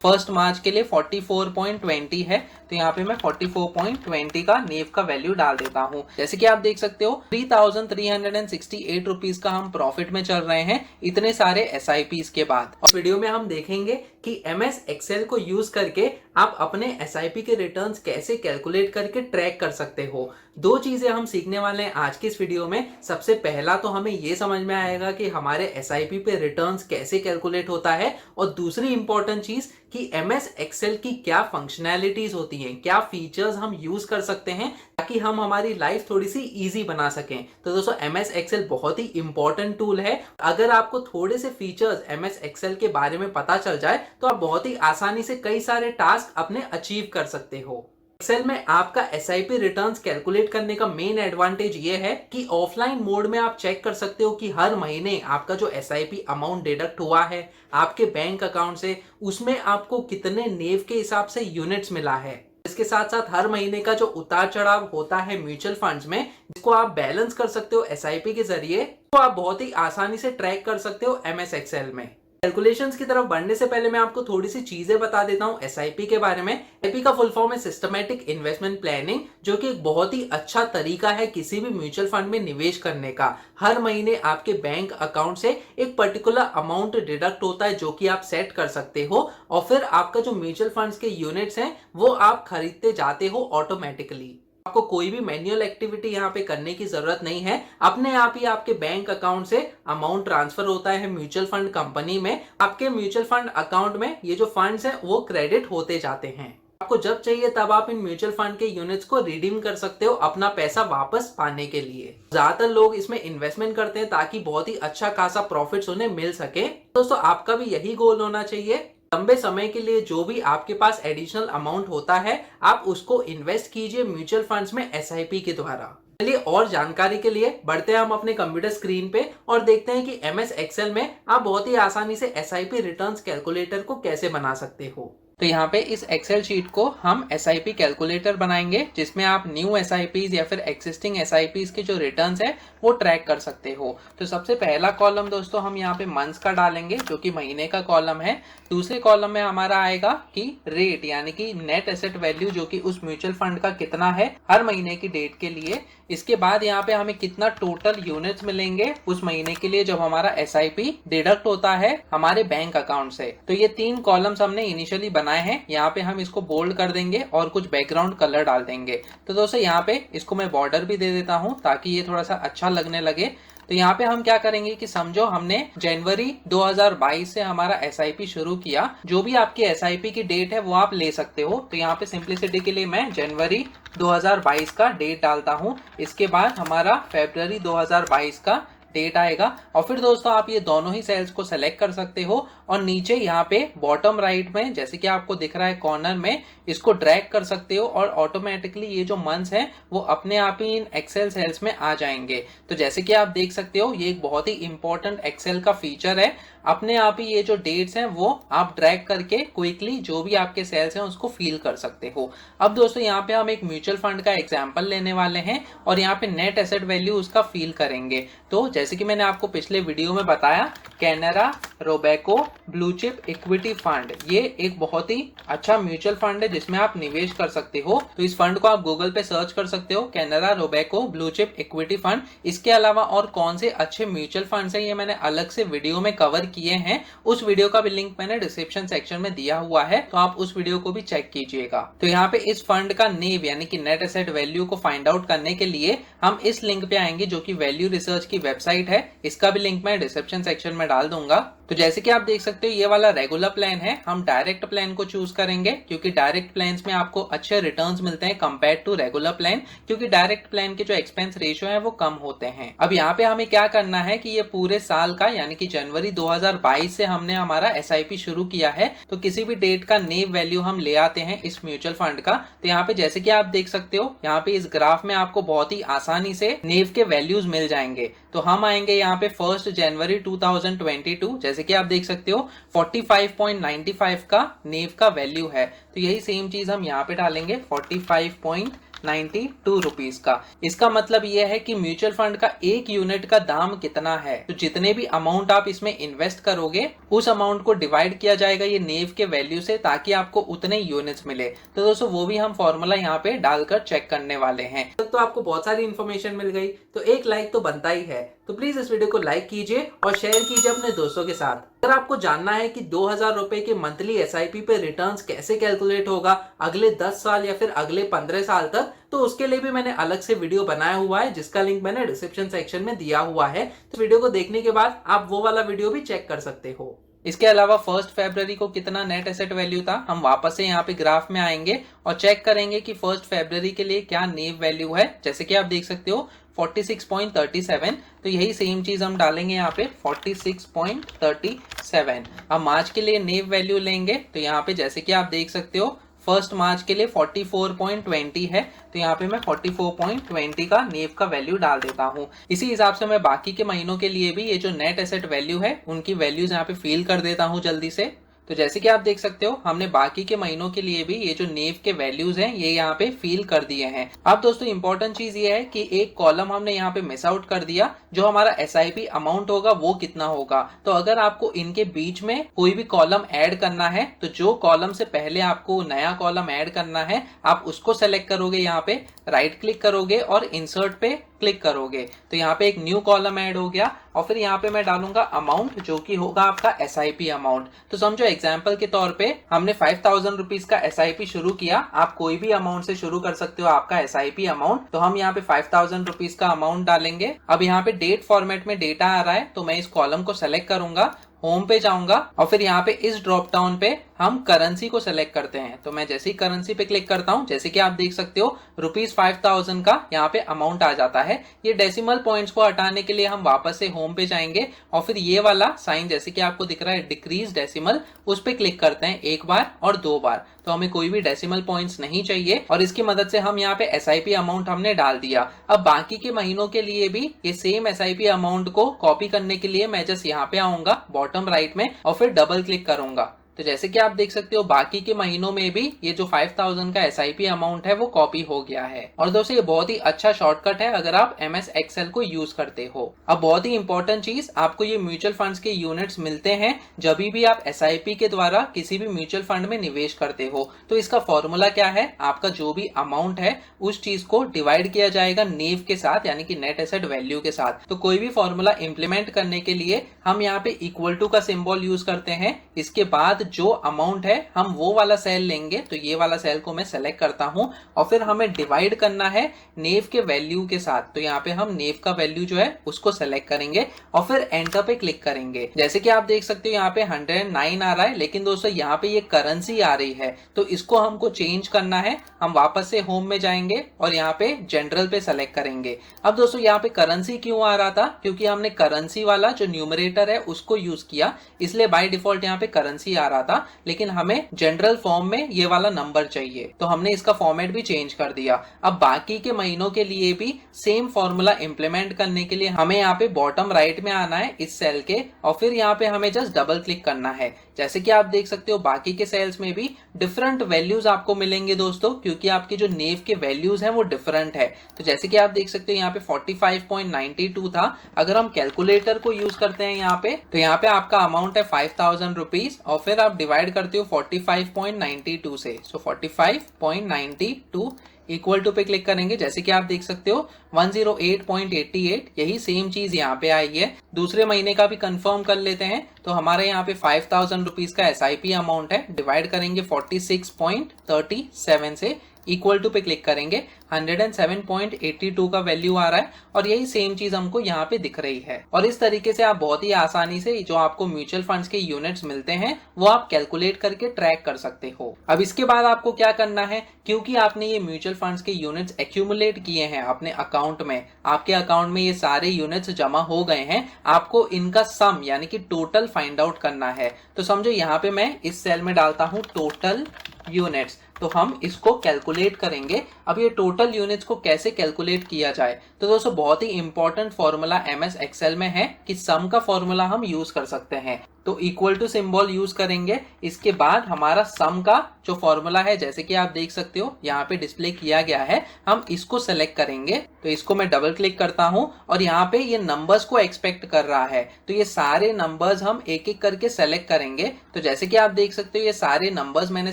1 मार्च के लिए 44.20 है, तो यहाँ पे मैं 44.20 का नेव का वैल्यू डाल देता हूँ। जैसे कि आप देख सकते हो 3368 रुपीज का हम प्रॉफिट में चल रहे हैं इतने सारे SIPs के बाद। और वीडियो में हम देखेंगे कि MS Excel को यूज करके आप अपने SIP के रिटर्न्स कैसे कैलकुलेट करके ट्रैक कर सकते हो। दो चीजें हम सीखने वाले हैं आज की इस वीडियो में। सबसे पहला तो हमें ये समझ में आएगा कि हमारे SIP पे रिटर्न्स कैसे कैलकुलेट होता है, और दूसरी इंपॉर्टेंट चीज कि MS Excel की क्या फंक्शनैलिटीज होती हैं, क्या फीचर्स हम यूज कर सकते हैं ताकि हम हमारी लाइफ थोड़ी सी इजी बना सकें। तो दोस्तों MS Excel बहुत ही इंपॉर्टेंट टूल है। अगर आपको थोड़े से फीचर्स MS Excel के बारे में पता चल जाए तो आप बहुत ही आसानी से कई सारे टास्क अपने अचीव कर सकते हो। एक्सेल में आपका SIP रिटर्न्स कैलकुलेट करने का मेन एडवांटेज ये है कि ऑफलाइन मोड में आप चेक कर सकते हो कि हर महीने आपका जो SIP अमाउंट डिडक्ट हुआ है आपके बैंक अकाउंट से, उसमें आपको कितने नेव के हिसाब से यूनिट्स मिला है। इसके साथ साथ हर महीने का जो उतार चढ़ाव होता है म्यूचुअल फंड्स में, जिसको आप बैलेंस कर सकते हो SIP के जरिए, तो आप बहुत ही आसानी से ट्रैक कर सकते हो MS Excel में। कैलकुलेशंस की तरफ बढ़ने से पहले मैं आपको थोड़ी सी चीजें बता देता हूं SIP के बारे में। SIP का फुल फॉर्म है सिस्टमैटिक इन्वेस्टमेंट प्लानिंग, जो कि एक बहुत ही अच्छा तरीका है किसी भी म्यूचुअल फंड में निवेश करने का। हर महीने आपके बैंक अकाउंट से एक पर्टिकुलर अमाउंट डिडक्ट होता है जो कि आप सेट कर सकते हो, और फिर आपका जो म्यूचुअल फंड्स के यूनिट्स हैं वो आप खरीदते जाते हो ऑटोमेटिकली। आपको कोई भी मैन्युअल एक्टिविटी यहाँ पे करने की जरूरत नहीं है। अपने आप ही आपके बैंक अकाउंट से अमाउंट ट्रांसफर होता है म्यूचुअल फंड कंपनी में। आपके म्यूचुअल फंड अकाउंट में ये जो फंड्स हैं वो क्रेडिट होते जाते हैं। आपको जब चाहिए तब आप इन म्यूचुअल फंड के यूनिट्स को रिडीम कर सकते हो अपना पैसा वापस पाने के लिए। ज्यादातर लोग इसमें इन्वेस्टमेंट करते हैं ताकि बहुत ही अच्छा खासा प्रॉफिट्स उन्हें मिल सके। दोस्तों आपका भी यही गोल होना चाहिए। लंबे समय के लिए जो भी आपके पास एडिशनल अमाउंट होता है आप उसको इन्वेस्ट कीजिए म्यूचुअल फंड्स में SIP के द्वारा। चलिए और जानकारी के लिए बढ़ते हैं हम अपने कंप्यूटर स्क्रीन पे और देखते हैं कि MS Excel में आप बहुत ही आसानी से SIP रिटर्न्स कैलकुलेटर को कैसे बना सकते हो। तो यहाँ पे इस एक्सेल शीट को हम SIP कैलकुलेटर बनाएंगे जिसमें आप न्यू SIPs या फिर एक्सिस्टिंग SIPs के जो रिटर्न्स है वो ट्रैक कर सकते हो। तो सबसे पहला कॉलम दोस्तों हम यहाँ पे मंथ्स का डालेंगे जो कि महीने का कॉलम है। दूसरे कॉलम में हमारा आएगा कि रेट यानी कि नेट एसेट वैल्यू जो कि उस म्यूचुअल फंड का कितना है हर महीने की डेट के लिए। इसके बाद यहाँ पे हमें कितना टोटल यूनिट्स मिलेंगे उस महीने के लिए जब हमारा SIP डिडक्ट होता है हमारे बैंक अकाउंट से। तो ये 3 कॉलम्स हमने इनिशियली बनाए हैं। यहाँ पे हम इसको बोल्ड कर देंगे और कुछ बैकग्राउंड कलर डाल देंगे। तो दोस्तों यहाँ पे इसको मैं बॉर्डर भी दे देता हूँ ताकि ये थोड़ा सा अच्छा लगने लगे। तो यहाँ पे हम क्या करेंगे कि समझो हमने जनवरी 2022 से हमारा SIP शुरू किया। जो भी आपकी SIP की डेट है वो आप ले सकते हो। तो यहाँ पे सिंप्लिसिटी के लिए मैं जनवरी 2022 का डेट डालता हूँ। इसके बाद हमारा फरवरी 2022 का डेट आएगा। और फिर दोस्तों आप ये दोनों ही सेल्स को सेलेक्ट कर सकते हो और नीचे यहाँ पे बॉटम राइट में जैसे कि आपको दिख रहा है कॉर्नर में इसको ड्रैग कर सकते हो और ऑटोमेटिकली ये जो मंथ्स हैं वो अपने आप ही इन एक्सेल सेल्स में आ जाएंगे। तो जैसे कि आप देख सकते हो ये एक बहुत ही इंपॉर्टेंट एक्सेल का फीचर है। अपने आप ही ये जो डेट्स हैं वो आप ड्रैग करके क्विकली जो भी आपके सेल्स हैं उसको फील कर सकते हो। अब दोस्तों यहाँ पे हम एक म्यूचुअल फंड का एग्जांपल लेने वाले हैं और यहाँ पे नेट एसेट वैल्यू उसका फील करेंगे। तो जैसे कि मैंने आपको पिछले वीडियो में बताया Canara Robeco blue chip equity fund ये एक बहुत ही अच्छा म्यूचुअल फंड है जिसमें आप निवेश कर सकते हो। तो इस फंड को आप गूगल पे सर्च कर सकते हो Canara Robeco blue chip equity fund. इसके अलावा और कौन से अच्छे म्यूचुअल फंड्स हैं ये मैंने अलग से वीडियो में कवर किए हैं। उस वीडियो का भी लिंक मैंने डिस्क्रिप्शन सेक्शन में दिया हुआ है, तो आप उस वीडियो को भी चेक कीजिएगा। तो यहाँ पे इस फंड का नेव यानी कि नेट एसेट वैल्यू को फाइंड आउट करने के लिए हम इस लिंक पे आएंगे जो कि वैल्यू रिसर्च की वेबसाइट है। इसका भी लिंक मैं डिस्क्रिप्शन सेक्शन में डाल दूंगा। तो जैसे कि आप देख सकते हो ये वाला रेगुलर प्लान है। हम डायरेक्ट प्लान को चूज करेंगे क्योंकि डायरेक्ट प्लान्स में आपको अच्छे रिटर्न्स मिलते हैं कंपेयर टू रेगुलर प्लान, क्योंकि डायरेक्ट प्लान के जो एक्सपेंस रेशियो है वो कम होते हैं। अब यहाँ पे हमें क्या करना है कि ये पूरे साल का यानी कि जनवरी 2022 से हमने हमारा SIP शुरू किया है, तो किसी भी डेट का नेव वैल्यू हम ले आते हैं इस म्यूचुअल फंड का। तो यहाँ पे जैसे कि आप देख सकते हो यहाँ पे इस ग्राफ में आपको बहुत ही आसानी से नेव के वैल्यूज मिल जाएंगे। तो हम आएंगे यहाँ पे 1 जनवरी 2022, जैसे कि आप देख सकते हो 45.95 का नेव का वैल्यू है। तो यही सेम चीज हम यहाँ पे डालेंगे 45.95 92 रुपीज का। इसका मतलब यह है कि म्यूचुअल फंड का एक यूनिट का दाम कितना है, तो जितने भी अमाउंट आप इसमें इन्वेस्ट करोगे उस अमाउंट को डिवाइड किया जाएगा ये नेव के वैल्यू से, ताकि आपको उतने यूनिट्स मिले। तो दोस्तों वो भी हम फॉर्मूला यहाँ पे डालकर चेक करने वाले हैं। तो आपको बहुत सारी इन्फॉर्मेशन मिल गई, तो एक लाइक तो बनता ही है। तो प्लीज इस वीडियो को लाइक कीजिए और शेयर कीजिए अपने दोस्तों के साथ। अगर आपको जानना है कि 2000 रुपए के मंथली एसआईपी पे रिटर्न्स कैसे कैलकुलेट होगा अगले 10 साल या फिर अगले 15 साल तक, तो उसके लिए भी मैंने अलग से वीडियो बनाया हुआ है, जिसका लिंक मैंने डिस्क्रिप्शन सेक्शन में दिया हुआ है। तो वीडियो को देखने के बाद आप वो वाला वीडियो भी चेक कर सकते हो। इसके अलावा 1 फरवरी को कितना नेट एसेट वैल्यू था, हम वापस से यहाँ पे ग्राफ में आएंगे और चेक करेंगे कि 1 फरवरी के लिए क्या नेव वैल्यू है। जैसे कि आप देख सकते हो 46.37, तो यही सेम चीज हम डालेंगे यहाँ पे 46.37। अब मार्च के लिए नेव वैल्यू लेंगे, तो यहाँ पे जैसे कि आप देख सकते हो 1 मार्च के लिए 44.20 है, तो यहाँ पे मैं 44.20 का नेव का वैल्यू डाल देता हूँ। इसी हिसाब से मैं बाकी के महीनों के लिए भी ये जो नेट एसेट वैल्यू है उनकी वैल्यूज यहाँ पे फिल कर देता हूँ जल्दी से। तो जैसे कि आप देख सकते हो हमने बाकी के महीनों के लिए भी ये जो नेव के वैल्यूज हैं ये यहाँ पे फिल कर दिए हैं। अब दोस्तों इंपॉर्टेंट चीज ये है कि एक कॉलम हमने यहाँ पे मिस आउट कर दिया, जो हमारा एसआईपी अमाउंट होगा वो कितना होगा। तो अगर आपको इनके बीच में कोई भी कॉलम ऐड करना है, तो जो कॉलम से पहले आपको नया कॉलम ऐड करना है आप उसको सेलेक्ट करोगे, यहाँ पे राइट क्लिक करोगे और इंसर्ट पे क्लिक करोगे, तो यहाँ पे एक न्यू कॉलम ऐड हो गया और फिर यहाँ पे मैं डालूंगा अमाउंट, जो कि होगा आपका एसआईपी अमाउंट। तो समझो एग्जांपल के तौर पे हमने 5000 रुपीज का एसआईपी शुरू किया, आप कोई भी अमाउंट से शुरू कर सकते हो आपका एसआईपी अमाउंट। तो हम यहाँ पे 5000 रुपीज का अमाउंट डालेंगे। अब यहाँ पे डेट फॉर्मेट में डेटा आ रहा है, तो मैं इस कॉलम को सेलेक्ट करूंगा, होम पे जाऊंगा और फिर यहाँ पे इस ड्रॉप डाउन पे हम करेंसी को सेलेक्ट करते हैं। तो मैं जैसे ही करेंसी पे क्लिक करता हूँ, जैसे कि आप देख सकते हो ₹5000 का यहाँ पे अमाउंट आ जाता है। ये डेसिमल पॉइंट्स को हटाने के लिए हम वापस से होम पे जाएंगे और फिर ये वाला साइन जैसे कि आपको दिख रहा है डिक्रीज डेसिमल, उस पे क्लिक करते हैं एक बार और 2 बार। तो हमें कोई भी डेसिमल पॉइंट्स नहीं चाहिए और इसकी मदद से हम यहाँ पे एसआईपी अमाउंट हमने डाल दिया। अब बाकी के महीनों के लिए भी ये सेम एसआईपी अमाउंट को कॉपी करने के लिए मैं जस्ट यहाँ पे आऊंगा बॉटम राइट में और फिर डबल क्लिक करूंगा। तो जैसे कि आप देख सकते हो बाकी के महीनों में भी ये जो 5000 का एसआईपी अमाउंट है वो कॉपी हो गया है। और दोस्तों ये बहुत ही अच्छा शॉर्टकट है अगर आप एमएस एक्सेल को यूज करते हो। अब बहुत ही इंपॉर्टेंट चीज, आपको ये म्यूचुअल फंड्स के यूनिट्स मिलते हैं जब भी आप एसआईपी के द्वारा किसी भी म्यूचुअल फंड में निवेश करते हो। तो इसका फॉर्मूला क्या है, आपका जो भी अमाउंट है उस चीज को डिवाइड किया जाएगा नेव के साथ, यानी कि नेट एसेट वैल्यू के साथ। तो कोई भी फॉर्मूला इंप्लीमेंट करने के लिए हम यहाँ पे इक्वल टू का सिंबल यूज करते हैं। इसके बाद जो अमाउंट है हम वो वाला सेल लेंगे, तो ये वाला सेल को मैं सेलेक्ट करता हूं और फिर हमें डिवाइड करना है नेव के वैल्यू के साथ। तो यहाँ पे हम नेव का वैल्यू जो है उसको सेलेक्ट करेंगे और फिर एंटर पे क्लिक करेंगे। जैसे कि आप देख सकते हो यहाँ पे 109 आ रहा है, लेकिन दोस्तों यहाँ पे ये करेंसी आ रही है, तो इसको हमको चेंज करना है। हम वापस से होम में जाएंगे और यहाँ पे जनरल पे सेलेक्ट करेंगे। अब दोस्तों यहाँ पे करेंसी क्यों आ रहा था, क्योंकि हमने करेंसी वाला जो न्यूमरेटर है उसको यूज किया, इसलिए बाय डिफॉल्ट यहाँ पे करेंसी आ रहा था, लेकिन हमें जनरल फॉर्म में ये वाला नंबर चाहिए, तो हमने इसका फॉर्मेट भी चेंज कर दिया। अब बाकी के महीनों के लिए भी सेम फॉर्मूला इंप्लीमेंट करने के लिए हमें यहाँ पे बॉटम राइट में आना है इस सेल के और फिर यहाँ पे हमें जस्ट डबल क्लिक करना है। जैसे कि आप देख सकते हो बाकी के सेल्स में भी डिफरेंट वैल्यूज आपको मिलेंगे दोस्तों, क्योंकि आपकी जो नेव के वैल्यूज हैं वो डिफरेंट है। तो जैसे कि आप देख सकते हो यहाँ पे 45.92 था। अगर हम कैलकुलेटर को यूज करते हैं यहाँ पे, तो यहाँ पे आपका अमाउंट है 5000 रुपीज और फिर आप डिवाइड करते हो 45.92 से। सो 45.92 इक्वल टू पे क्लिक करेंगे। जैसे कि आप देख सकते हो 108.88, यही सेम चीज यहाँ पे आई है। दूसरे महीने का भी कंफर्म कर लेते हैं। तो हमारे यहाँ पे 5000 रुपीज का एसआईपी अमाउंट है, डिवाइड करेंगे 46.37 से, इक्वल टू पे क्लिक करेंगे। 107.82 का वैल्यू आ रहा है और यही सेम चीज हमको यहाँ पे दिख रही है। और इस तरीके से आप बहुत ही आसानी से जो आपको म्यूचुअल फंड्स के यूनिट्स मिलते हैं वो आप कैलकुलेट करके ट्रैक कर सकते हो। अब इसके बाद आपको क्या करना है, क्योंकि आपने ये म्यूचुअल फंड्स के यूनिट्स एक्यूमुलेट किए हैं अपने अकाउंट में, आपके अकाउंट में ये सारे यूनिट्स जमा हो गए हैं, आपको इनका सम यानी कि टोटल फाइंड आउट करना है। तो समझो यहाँ पे मैं इस सेल में डालता हूँ टोटल यूनिट्स, तो हम इसको कैलकुलेट करेंगे। अब ये टोटल यूनिट्स को कैसे कैलकुलेट किया जाए, तो दोस्तों बहुत ही इंपॉर्टेंट फॉर्मूला एमएस एक्सेल में है कि सम का फॉर्मूला हम यूज कर सकते हैं। तो इक्वल टू सिंबल यूज करेंगे। इसके बाद हमारा सम का जो फॉर्मूला है, जैसे कि आप देख सकते हो यहाँ पे डिस्प्ले किया गया है, हम इसको सेलेक्ट करेंगे। तो इसको मैं डबल क्लिक करता हूं और यहाँ पे ये नंबर्स को एक्सपेक्ट कर रहा है, तो ये सारे नंबर्स हम एक एक करके सेलेक्ट करेंगे। तो जैसे कि आप देख सकते हो ये सारे नंबर्स मैंने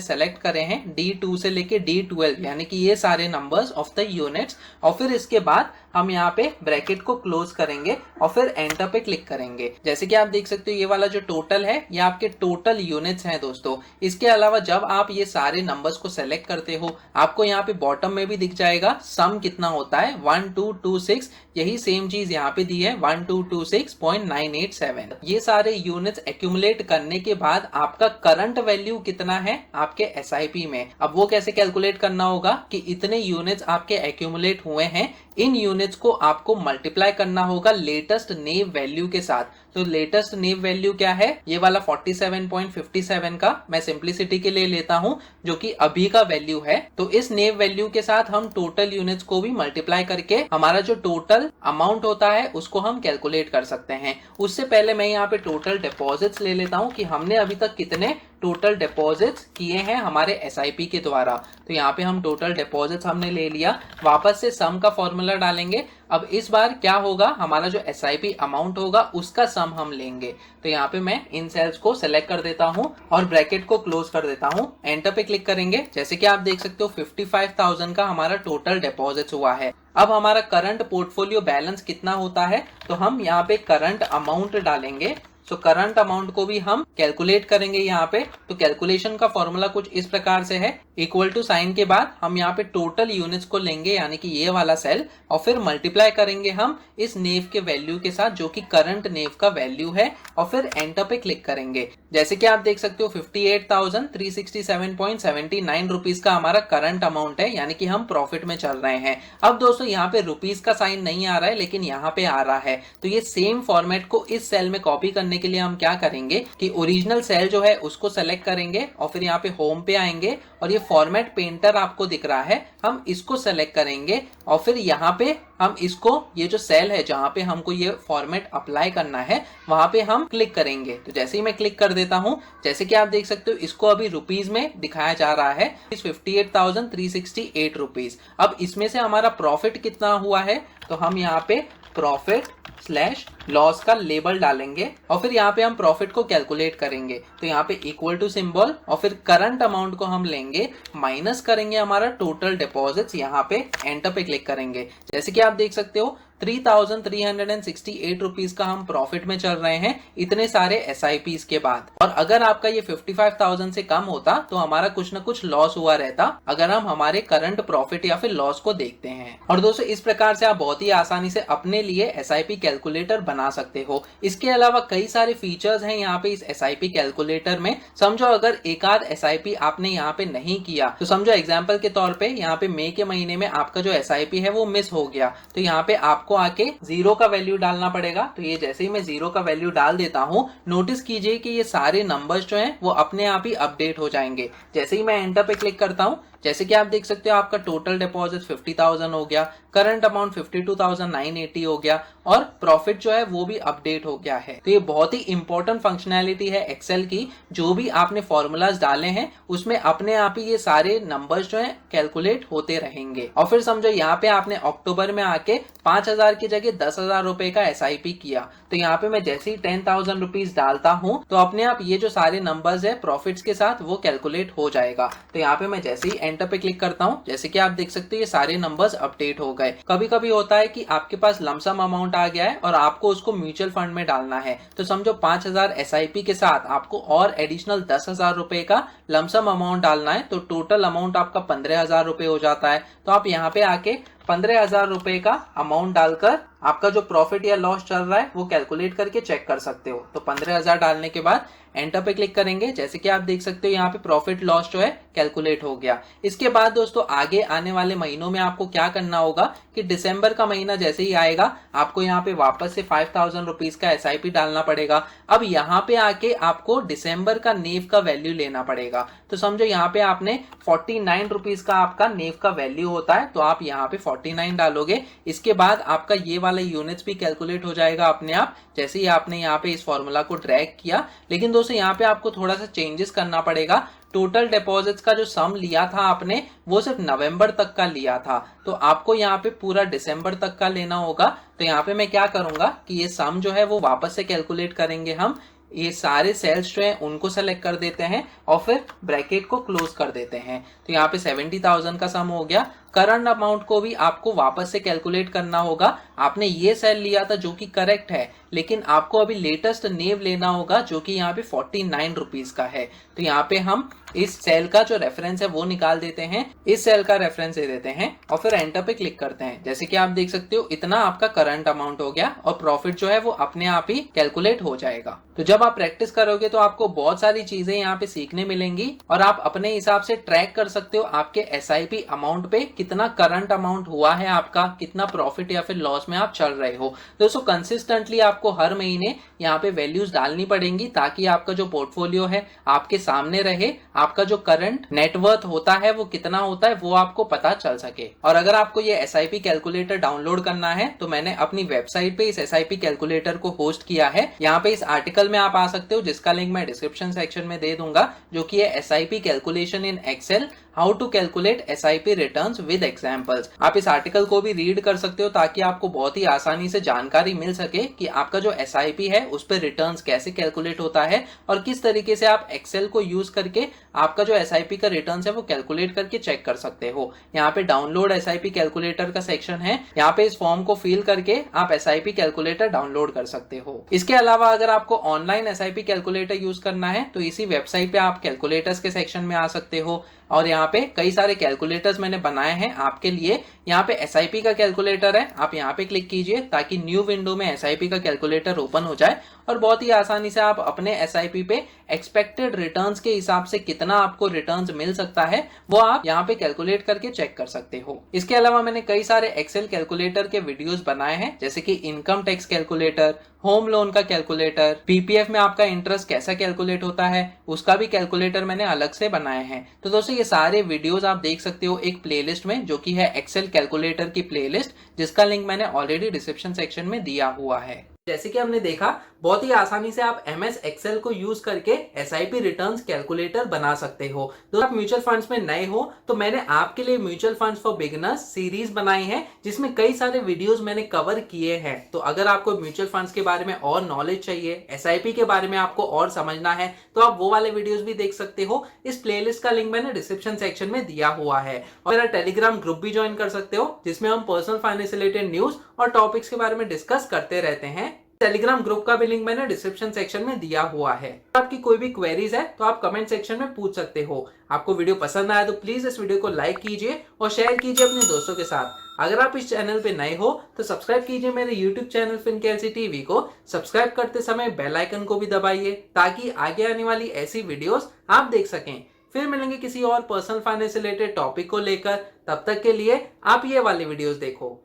सेलेक्ट करे हैं D2 से लेके D12, यानी कि ये सारे नंबर्स ऑफ द यूनिट्स। और फिर इसके बाद हम यहाँ पे ब्रैकेट को क्लोज करेंगे और फिर एंटर पे क्लिक करेंगे। जैसे कि आप देख सकते हो ये वाला जो टोटल है ये आपके टोटल यूनिट्स हैं दोस्तों। इसके अलावा जब आप ये सारे नंबर्स को सेलेक्ट करते हो, आपको यहाँ पे बॉटम में भी दिख जाएगा सम कितना होता है, 1226। यही सेम चीज यहाँ पे दी है 1226.987। ये सारे यूनिट्स एक्यूमुलेट करने के बाद आपका करंट वैल्यू कितना है आपके एसआईपी में। अब वो कैसे कैलकुलेट करना होगा कि इतने यूनिट्स आपके एक्यूमुलेट हुए हैं, इन यूनिट्स को आपको मल्टीप्लाई करना होगा लेटेस्ट नेव वैल्यू के साथ। तो लेटेस्ट नेव वैल्यू क्या है, ये वाला 47.57 का मैं सिंप्लिसिटी के लिए लेता हूं, जो कि अभी का वैल्यू है। तो इस नेव वैल्यू के साथ हम टोटल यूनिट्स को भी मल्टीप्लाई करके हमारा जो टोटल अमाउंट होता है उसको हम कैलकुलेट कर सकते हैं। उससे पहले मैं यहाँ पे टोटल डिपॉजिट्स ले लेता हूँ कि हमने अभी तक कितने टोटल डिपॉजिट्स किए हैं हमारे एसआईपी के द्वारा। तो यहाँ पे हम टोटल डिपॉजिट्स हमने ले लिया, वापस से सम का फॉर्मूला डालेंगे। अब इस बार क्या होगा, हमारा जो एसआईपी अमाउंट होगा उसका सम हम लेंगे। तो यहाँ पे मैं इन सेल्स को सिलेक्ट कर देता हूँ और ब्रैकेट को क्लोज कर देता हूँ, एंटर पे क्लिक करेंगे। जैसे कि आप देख सकते हो 55,000 का हमारा टोटल डिपॉजिट हुआ है। अब हमारा करंट पोर्टफोलियो बैलेंस कितना होता है, तो हम यहाँ पे करंट अमाउंट डालेंगे। तो करंट अमाउंट को भी हम कैलकुलेट करेंगे यहाँ पे। तो कैलकुलेशन का फॉर्मूला कुछ इस प्रकार से है, इक्वल टू साइन के बाद हम यहाँ पे टोटल यूनिट्स को लेंगे, यानी कि ये वाला सेल, और फिर मल्टीप्लाई करेंगे हम इस नेव के वैल्यू के साथ जो कि करंट नेव का वैल्यू है, और फिर एंटर पे क्लिक करेंगे। जैसे कि आप देख सकते हो 58,367.79 रुपीज का हमारा करंट अमाउंट है, यानी कि हम प्रॉफिट में चल रहे हैं। अब दोस्तों यहाँ पे रुपीज का साइन नहीं आ रहा है, लेकिन यहाँ पे आ रहा है। तो ये सेम फॉर्मेट को इस सेल में कॉपी करने के लिए हम क्या करेंगे कि ओरिजिनल सेल जो है उसको सेलेक्ट करेंगे और फिर यहाँ पे होम पे आएंगे और ये फॉर्मेट पेंटर आपको दिख रहा है, हम इसको सेलेक्ट करेंगे और फिर यहाँ पे हम इसको, ये जो सेल है जहां पे हमको ये फॉर्मेट अप्लाई करना है वहां पे हम क्लिक करेंगे। तो जैसे ही मैं क्लिक कर देता हूं, जैसे कि आप देख सकते हो इसको अभी रुपीज में दिखाया जा रहा है 58,368 रुपीज। अब इसमें से हमारा प्रॉफिट कितना हुआ है, तो हम यहाँ पे प्रॉफिट स्लैश लॉस का लेबल डालेंगे और फिर यहाँ पे हम प्रॉफिट को कैलकुलेट करेंगे। तो यहाँ पे इक्वल टू सिंबल और फिर करंट अमाउंट को हम लेंगे, माइनस करेंगे हमारा टोटल डिपॉजिट्स, यहाँ पे एंटर पे क्लिक करेंगे। जैसे कि आप देख सकते हो 3,368 रुपीज का हम प्रॉफिट में चल रहे हैं इतने सारे एसआईपीस के बाद। और अगर आपका ये 55,000 से कम होता तो हमारा कुछ ना कुछ लॉस हुआ रहता, अगर हम हमारे करंट प्रॉफिट या फिर लॉस को देखते हैं। और दोस्तों इस प्रकार से आप बहुत ही आसानी से अपने लिए एसआईपी कैलकुलेटर बना सकते हो। इसके अलावा कई सारे फीचर्स हैं यहाँ पे इस एसआईपी कैलकुलेटर में। समझो अगर एक आध एसआईपी आपने यहाँ पे नहीं किया, तो समझो एग्जाम्पल के तौर पे यहाँ पे मई के महीने में आपका जो एसआईपी है वो मिस हो गया, तो यहाँ पे आपको आके 0 का वैल्यू डालना पड़ेगा। तो ये जैसे ही मैं 0 का वैल्यू डाल देता हूं, नोटिस कीजिए कि ये सारे नंबर्स जो हैं वो अपने आप ही अपडेट हो जाएंगे। जैसे ही मैं एंटर पे क्लिक करता हूं, जैसे कि आप देख सकते हो आपका टोटल डिपॉजिट 50,000 हो गया, करंट अमाउंट 52,980 हो गया और प्रॉफिट जो है वो भी अपडेट हो गया है। तो ये बहुत ही इंपॉर्टेंट फंक्शनैलिटी है एक्सेल की। जो भी आपने फॉर्मूलाज डाले हैं उसमें अपने आप ही ये सारे नंबर्स जो है कैलकुलेट होते रहेंगे। और फिर समझो यहाँ पे आपने अक्टूबर में आके 5,000 की जगह 10,000 रुपए का एसआईपी किया, तो यहाँ पे मैं जैसे ही 10,000 रुपीज डालता हूँ तो अपने आप ये जो सारे नंबर्स है प्रॉफिट्स के साथ वो कैलकुलेट हो जाएगा। तो यहाँ पे मैं जैसे ही एंटर पे क्लिक करता हूँ, जैसे कि आप देख सकते हो ये सारे नंबर्स अपडेट हो गए। कभी कभी होता है कि आपके पास लमसम अमाउंट आ गया है और आपको उसको म्यूचुअल फंड में डालना है, तो समझो 5,000 एसआईपी के साथ आपको और एडिशनल 10,000 रुपए का लमसम अमाउंट डालना है, तो टोटल अमाउंट आपका 15,000 रुपए हो जाता है। तो आप यहाँ पे आके 15,000 रुपए का अमाउंट डालकर आपका जो प्रॉफिट या लॉस चल रहा है वो कैलकुलेट करके चेक कर सकते हो। तो 15,000 डालने के बाद एंटर पे क्लिक करेंगे। जैसे कि आप देख सकते हो यहाँ पे प्रॉफिट लॉस जो है कैलकुलेट हो गया। इसके बाद दोस्तों आगे आने वाले महीनों में आपको क्या करना होगा कि दिसंबर का महीना जैसे ही आएगा आपको यहाँ पे वापस से 5,000 रुपीज का एसआईपी डालना पड़ेगा। अब यहाँ पे आके आपको दिसंबर का नेव का वैल्यू लेना पड़ेगा। तो समझो यहाँ पे आपने 49 रुपीज का आपका नेव का वैल्यू होता है, तो आप यहाँ पे 49 डालोगे। इसके बाद आपका ये वाला यूनिट्स भी कैलकुलेट हो जाएगा अपने आप, जैसे ही आपने यहाँ पे इस फॉर्मूला को ड्रैग किया। लेकिन दोस्तों यहाँ पे आपको थोड़ा सा चेंजेस करना पड़ेगा। टोटल डिपॉजिट्स का जो सम लिया था आपने वो सिर्फ नवंबर तक का लिया था, तो आपको यहाँ पे पूरा दिसंबर तक का लेना होगा। तो यहाँ पे मैं क्या करूंगा कि ये सम जो है वो वापस से कैलकुलेट करेंगे हम। ये सारे सेल्स जो है उनको सेलेक्ट कर देते हैं और फिर ब्रैकेट को क्लोज कर देते हैं। तो यहाँ पे 70,000 का सम हो गया। करंट अमाउंट को भी आपको वापस से कैलकुलेट करना होगा। आपने ये सेल लिया था जो कि करेक्ट है, लेकिन आपको अभी लेटेस्ट नेव लेना होगा जो कि यहाँ पे 49 रुपीज का है। तो यहाँ पे हम इस सेल का जो रेफरेंस है वो निकाल देते हैं, इस सेल का रेफरेंस दे देते हैं और फिर एंटर पे क्लिक करते हैं। जैसे कि आप देख सकते हो इतना आपका करंट अमाउंट हो गया और प्रॉफिट जो है वो अपने आप ही कैलकुलेट हो जाएगा। तो जब आप प्रैक्टिस करोगे तो आपको बहुत सारी चीजें यहाँ पे सीखने मिलेंगी और आप अपने हिसाब से ट्रैक कर सकते हो आपके SIP अमाउंट पे कितना करंट अमाउंट हुआ है, आपका कितना प्रॉफिट या फिर लॉस में आप चल रहे हो। दोस्तों कंसिस्टेंटली आपको हर महीने यहाँ पे वैल्यूज डालनी पड़ेंगी ताकि आपका जो पोर्टफोलियो है आपके सामने रहे, आपका जो करंट नेटवर्थ होता है वो कितना होता है वो आपको पता चल सके। और अगर आपको ये SIP कैलकुलेटर डाउनलोड करना है तो मैंने अपनी वेबसाइट पे इस SIP कैलकुलेटर को होस्ट किया है। यहाँ पे इस आर्टिकल में आप आ सकते हो जिसका लिंक मैं डिस्क्रिप्शन सेक्शन में दे दूंगा, जो कि है SIP calculation in Excel, how to calculate SIP returns with examples. आप इस आर्टिकल को भी रीड कर सकते हो ताकि आपको बहुत ही आसानी से जानकारी मिल सके कि आपका जो SIP है उस पर रिटर्न्स कैसे कैलकुलेट होता है और किस तरीके से आप एक्सेल को यूज करके आपका जो SIP का रिटर्न्स है वो कैलकुलेट करके चेक कर सकते हो। यहाँ पे डाउनलोड SIP कैलकुलेटर का सेक्शन है, यहाँ पे इस फॉर्म को फिल करके आप SIP कैलकुलेटर डाउनलोड कर सकते हो। इसके अलावा अगर आपको ऑनलाइन SIP कैलकुलेटर यूज करना है तो इसी वेबसाइट पे आप कैलकुलेटर्स के सेक्शन में आ सकते हो और यहाँ पे कई सारे कैलकुलेटर्स मैंने बनाए हैं आपके लिए। यहाँ पे SIP का कैलकुलेटर है, आप यहाँ पे क्लिक कीजिए ताकि न्यू विंडो में SIP का कैलकुलेटर ओपन हो जाए और बहुत ही आसानी से आप अपने SIP पे एक्सपेक्टेड रिटर्न्स के हिसाब से कितना आपको रिटर्न्स मिल सकता है वो आप यहाँ पे कैलकुलेट करके चेक कर सकते हो। इसके अलावा मैंने कई सारे एक्सेल कैलकुलेटर के वीडियोस बनाए हैं, जैसे कि income tax calculator, home loan का कैलकुलेटर, PPF में आपका इंटरेस्ट कैसा कैलकुलेट होता है उसका भी कैलकुलेटर मैंने अलग से बनाए हैं। तो दोस्तों ये सारे वीडियोस आप देख सकते हो एक प्लेलिस्ट में, जो कि है एक्सेल कैलकुलेटर की प्लेलिस्ट, जिसका लिंक मैंने ऑलरेडी डिस्क्रिप्शन सेक्शन में दिया हुआ है। जैसे कि हमने देखा बहुत ही आसानी से आप MS एक्सेल को यूज करके SIP रिटर्न्स कैलकुलेटर बना सकते हो। तो आप म्यूचुअल फंड्स में नए हो तो मैंने आपके लिए mutual funds for beginners series बनाई है जिसमें कई सारे वीडियोस मैंने कवर किए हैं। तो अगर आपको म्यूचुअल फंड्स के बारे में और नॉलेज चाहिए, SIP के बारे में आपको और समझना है तो आप वो वाले वीडियोस भी देख सकते हो। इस प्लेलिस्ट का लिंक मैंने डिस्क्रिप्शन सेक्शन में दिया हुआ है और मेरा टेलीग्राम ग्रुप भी ज्वाइन कर सकते हो जिसमें हम पर्सनल फाइनेंस रिलेटेड न्यूज और टॉपिक्स के बारे में डिस्कस करते रहते हैं। टेलीग्राम ग्रुप का भी लिंक मैंने डिस्क्रिप्शन सेक्शन में दिया हुआ है। आपकी कोई भी क्वेरीज है तो आप कमेंट सेक्शन में पूछ सकते हो। आपको वीडियो पसंद आया तो प्लीज इस वीडियो को लाइक कीजिए और शेयर कीजिए अपने दोस्तों के साथ। अगर आप इस चैनल पे नए हो तो सब्सक्राइब कीजिए मेरे यूट्यूब चैनल FinKLC TV को। सब्सक्राइब करते समय बेल आइकन को भी दबाइए ताकि आगे आने वाली ऐसी वीडियोस आप देख सकें। फिर मिलेंगे किसी और पर्सनल फाइनेंस रिलेटेड टॉपिक को लेकर, तब तक के लिए आप ये वाले वीडियोस देखो।